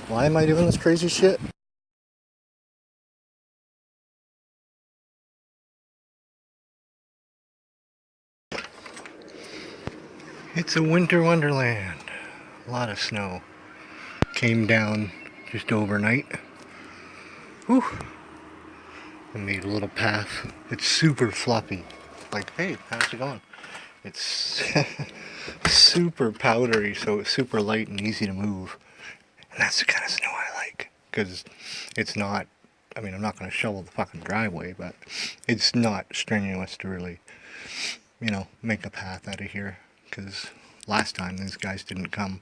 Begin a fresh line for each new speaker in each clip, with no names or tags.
Why am I doing this crazy shit? It's a winter wonderland. A lot of snow came down just overnight. Whew. I made a little path. It's super fluffy. Like, hey, how's it going? It's super powdery, so it's super light and easy to move. And that's the kind of snow I like. Because it's not, I mean, I'm not going to shovel the fucking driveway, but it's not strenuous to really, make a path out of here. Because last time these guys didn't come,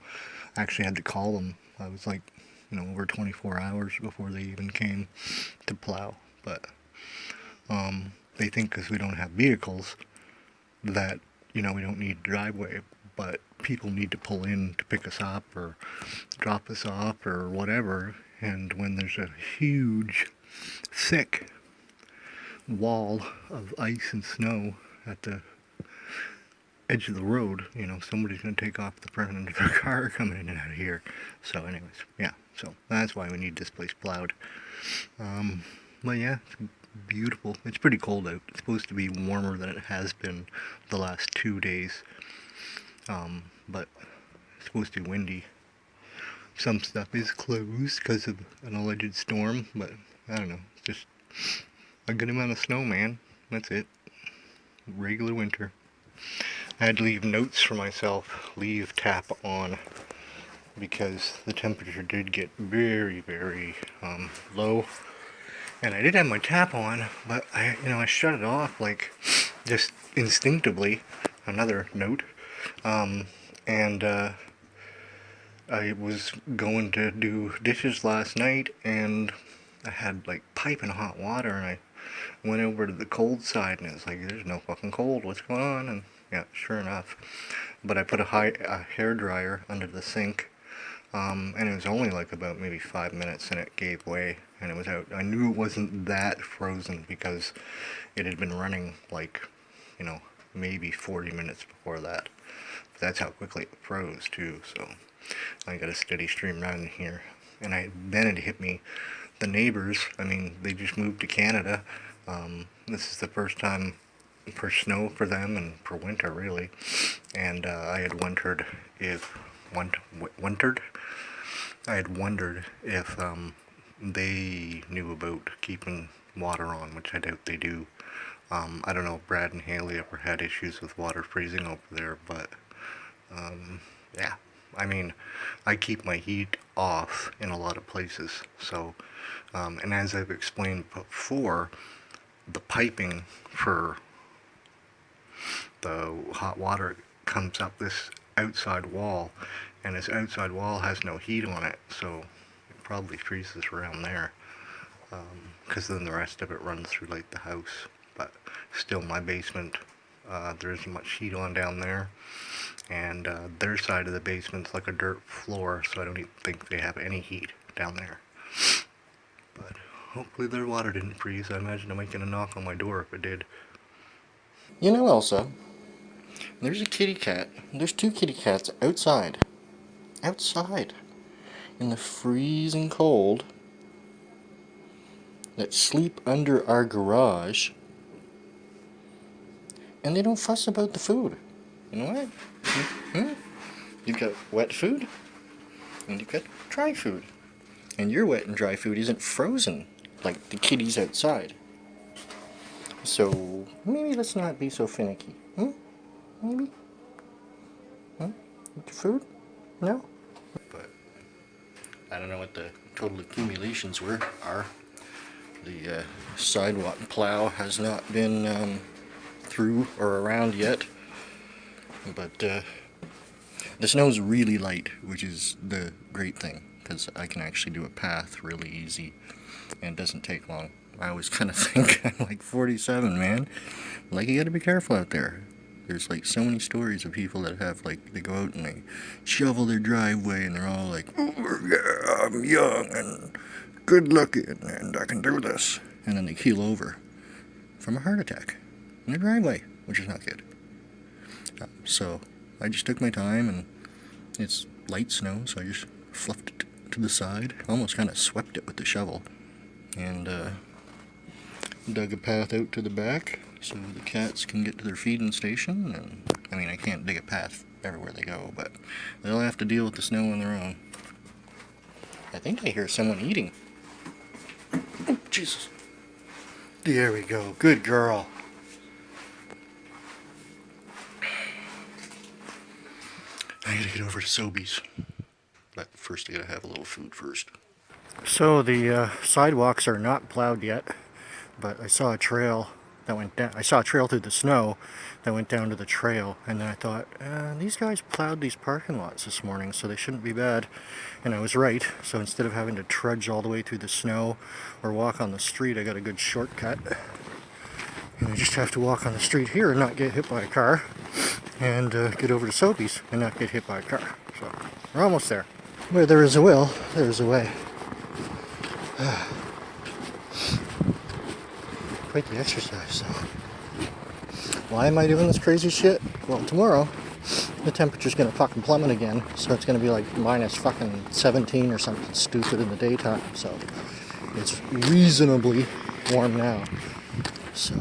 I actually had to call them. I was like, over 24 hours before they even came to plow. But they think because we don't have vehicles that, we don't need a driveway. But people need to pull in to pick us up or drop us off or whatever. And when there's a huge, thick wall of ice and snow at the edge of the road, somebody's going to take off the front end of their car coming in and out of here. So anyways, yeah, so that's why we need this place plowed. But yeah, it's beautiful. It's pretty cold out. It's supposed to be warmer than it has been the last 2 days. But it's supposed to be windy. Some stuff is closed because of an alleged storm, but I don't know. It's just a good amount of snow, man. That's it. Regular winter. I had to leave notes for myself, leave tap on, because the temperature did get very, very low. And I did have my tap on, but I shut it off like just instinctively. Another note. And I was going to do dishes last night, and I had like piping hot water, and I went over to the cold side, and it was like, there's no fucking cold, what's going on? And yeah, sure enough. But I put a hair dryer under the sink, and it was only like about maybe 5 minutes, and it gave way, and it was out. I knew it wasn't that frozen because it had been running like, maybe 40 minutes before that. But that's how quickly it froze too, so I got a steady stream running here. And then it hit me. The neighbors, I mean, they just moved to Canada. This is the first time for snow for them and for winter, really. And I had wondered if they knew about keeping water on, which I doubt they do. I don't know if Brad and Haley ever had issues with water freezing over there, but yeah. I mean, I keep my heat off in a lot of places. So, and as I've explained before, the piping for the hot water comes up this outside wall, and this outside wall has no heat on it, so it probably freezes around there. Because then the rest of it runs through like the house. But still, my basement, there isn't much heat on down there. And their side of the basement's like a dirt floor, so I don't even think they have any heat down there. But hopefully their water didn't freeze. I imagine I might get a knock on my door if it did. Elsa, there's a kitty cat. There's 2 kitty cats outside. Outside. In the freezing cold. That sleep under our garage. And they don't fuss about the food. You know what? You've got wet food, and you've got dry food. And your wet and dry food isn't frozen like the kitties outside. So maybe let's not be so finicky. Maybe? With your food? No? But I don't know what the total accumulations are. The sidewalk plow has not been through or around yet. But the snow's really light, which is the great thing, because I can actually do a path really easy, and it doesn't take long. I always kind of think I'm like 47, man. Like, you gotta be careful out there. There's like so many stories of people that have they go out and they shovel their driveway, and they're all like, oh, yeah, I'm young and good looking and I can do this. And then they keel over from a heart attack in their driveway, which is not good. So I just took my time, and it's light snow, so I just fluffed it to the side, almost kind of swept it with the shovel, and dug a path out to the back so the cats can get to their feeding station. And I mean, I can't dig a path everywhere they go, but they'll have to deal with the snow on their own. I think I hear someone eating. Oh, Jesus. There we go. Good girl. I gotta get over to Sobeys. But first I gotta have a little food first. So the sidewalks are not plowed yet, but I saw a trail that went down. I saw a trail through the snow that went down to the trail, and then I thought, these guys plowed these parking lots this morning, so they shouldn't be bad. And I was right. So instead of having to trudge all the way through the snow or walk on the street, I got a good shortcut. And I just have to walk on the street here and not get hit by a car, and get over to Sobeys and not get hit by a car. So we're almost there. Where there is a will, there is a way. Quite the exercise, so. Why am I doing this crazy shit? Well, tomorrow the temperature's gonna fucking plummet again, so it's gonna be like minus fucking 17 or something stupid in the daytime. So it's reasonably warm now. So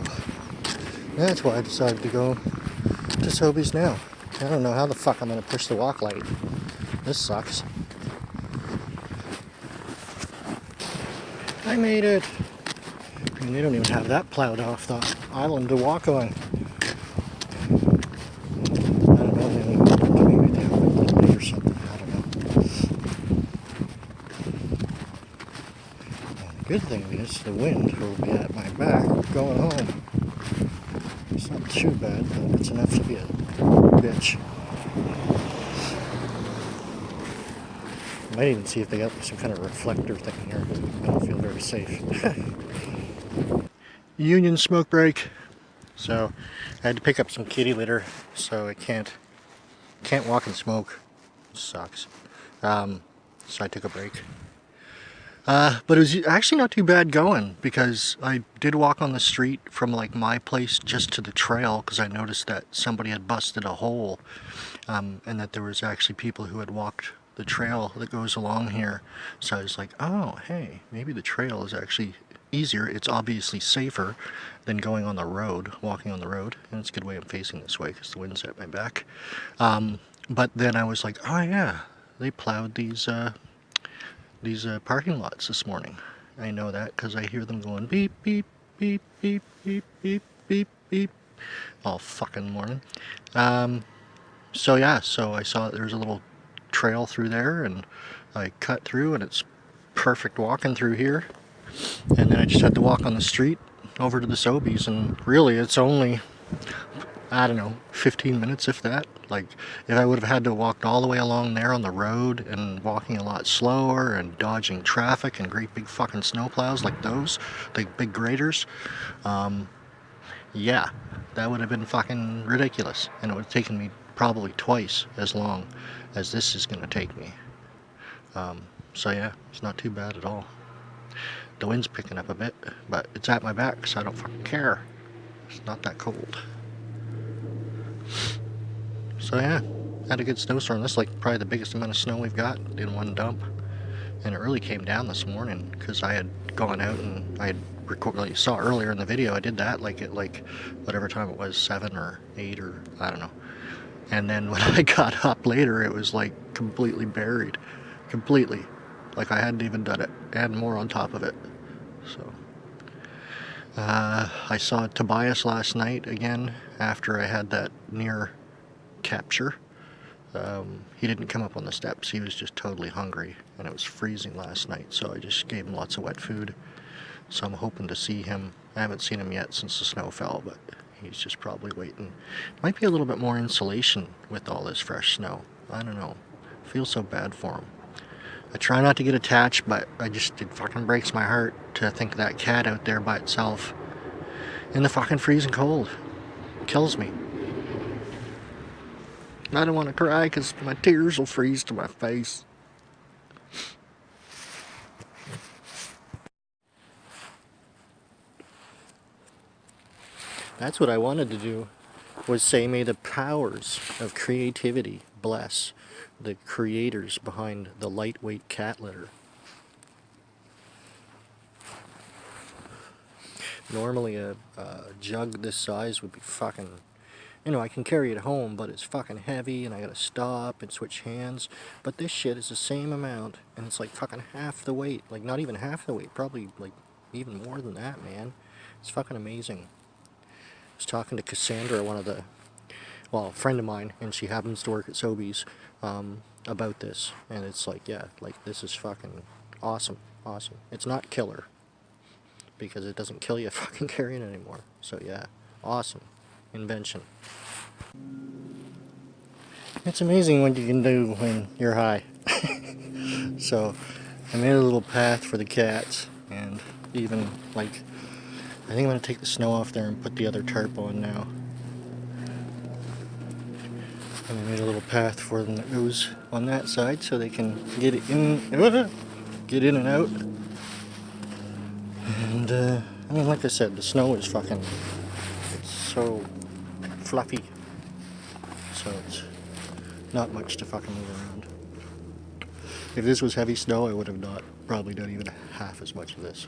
that's why I decided to go to Sobeys now. I don't know how the fuck I'm gonna push the walk light. This sucks. I made it. And they don't even have that plowed off the island to walk on. I don't know, maybe they have it late or something. I don't know. And the good thing is the wind will be at my back going home. It's not too bad, but it's enough to be a bitch. I might even see if they got some kind of reflector thing here. I don't feel very safe. Union smoke break. So I had to pick up some kitty litter, so I can't walk and smoke. It sucks. So I took a break. But it was actually not too bad going, because I did walk on the street from like my place just to the trail, because I noticed that somebody had busted a hole, and that there was actually people who had walked the trail that goes along here. So I was like, oh hey, maybe the trail is actually easier. It's obviously safer than going on the road, walking on the road, and it's a good way I'm facing this way because the wind's at my back. But then I was like, oh yeah, they plowed these parking lots this morning. I know that because I hear them going beep beep beep beep beep beep beep beep all fucking morning. So yeah, so I saw that there was a little trail through there, and I cut through, and it's perfect walking through here. And then I just had to walk on the street over to the Sobeys, and really it's only, I don't know, 15 minutes if that. Like, if I would have had to walk all the way along there on the road and walking a lot slower and dodging traffic and great big fucking snowplows like those, like big graders, yeah, that would have been fucking ridiculous, and it would have taken me probably twice as long as this is going to take me. So yeah, it's not too bad at all. The wind's picking up a bit, but it's at my back, so I don't fucking care. It's not that cold. So yeah, had a good snowstorm. This is like probably the biggest amount of snow we've got in one dump. And it really came down this morning because I had gone out and I had recorded, like you saw earlier in the video, I did that like at like whatever time it was, 7 or 8 or I don't know. And then when I got up later, it was like completely buried. Completely. Like I hadn't even done it. And more on top of it. So I saw Tobias last night again after I had that near capture. He didn't come up on the steps. He was just totally hungry, and it was freezing last night, so I just gave him lots of wet food. So I'm hoping to see him. I haven't seen him yet since the snow fell, but he's just probably waiting. Might be a little bit more insulation with all this fresh snow. I don't know. I feel so bad for him. I try not to get attached, but it fucking breaks my heart to think of that cat out there by itself in the fucking freezing cold. It kills me. I don't want to cry because my tears will freeze to my face. That's what I wanted to do, was say, may the powers of creativity bless the creators behind the lightweight cat litter. Normally a jug this size would be fucking, you know, I can carry it home, but it's fucking heavy and I gotta stop and switch hands. But this shit is the same amount and it's like fucking half the weight. Like not even half the weight, probably like even more than that, man. It's fucking amazing. I was talking to Cassandra, one of the, well, a friend of mine, and she happens to work at Sobeys, about this. And it's like, yeah, like this is fucking awesome, awesome. It's not killer, because it doesn't kill you fucking carrying it anymore. So yeah, awesome invention. It's amazing what you can do when you're high. So I made a little path for the cats, and even like, I think I'm gonna take the snow off there and put the other tarp on now. And I made a little path for them that goes on that side so they can get it get in and out. And I mean, like I said, the snow is fucking, it's so fluffy, so it's not much to fucking move around. If this was heavy snow, I would have not probably done even half as much of this.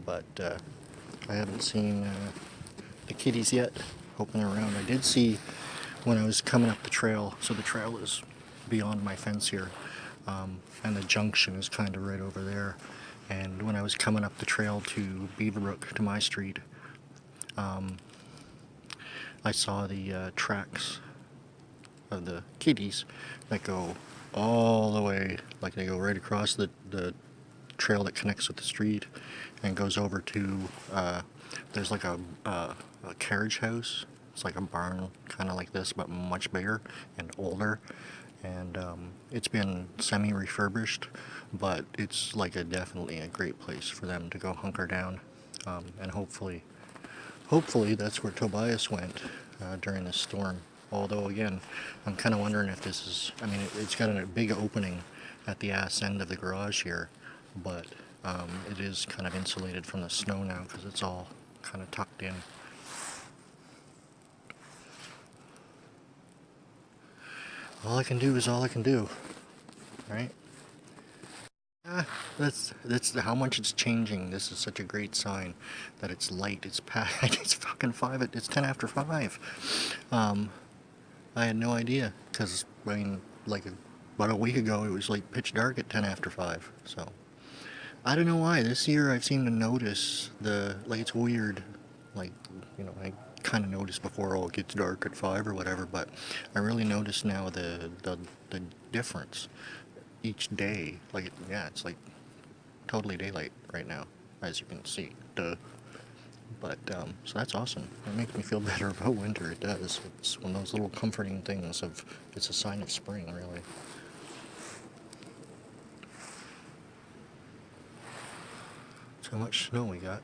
But I haven't seen the kitties yet poking around. I did see when I was coming up the trail, so the trail is beyond my fence here, and the junction is kind of right over there. And when I was coming up the trail to Beaverbrook, to my street, I saw the tracks of the kitties that go all the way, like they go right across the trail that connects with the street and goes over to, there's like a carriage house. It's like a barn, kind of like this, but much bigger and older. And it's been semi-refurbished, but it's like definitely a great place for them to go hunker down. And hopefully that's where Tobias went during this storm. Although again, I'm kind of wondering if this is, I mean, it's got a big opening at the ass end of the garage here, but it is kind of insulated from the snow now because it's all kind of tucked in. All I can do is all I can do, right? That's how much it's changing. This is such a great sign that it's light. It's it's fucking 5. It's 10 after 5. I had no idea, because I mean, like about a week ago, it was like pitch dark at 10 after 5. So I don't know why this year I've seemed to notice like it's weird. Like, you know, I kind of noticed before, oh, it gets dark at 5 or whatever, but I really notice now the difference each day. Like, yeah, it's like totally daylight right now, as you can see. Duh. But so that's awesome. It makes me feel better about winter. It does. It's one of those little comforting things of, it's a sign of spring, really. So much snow we got.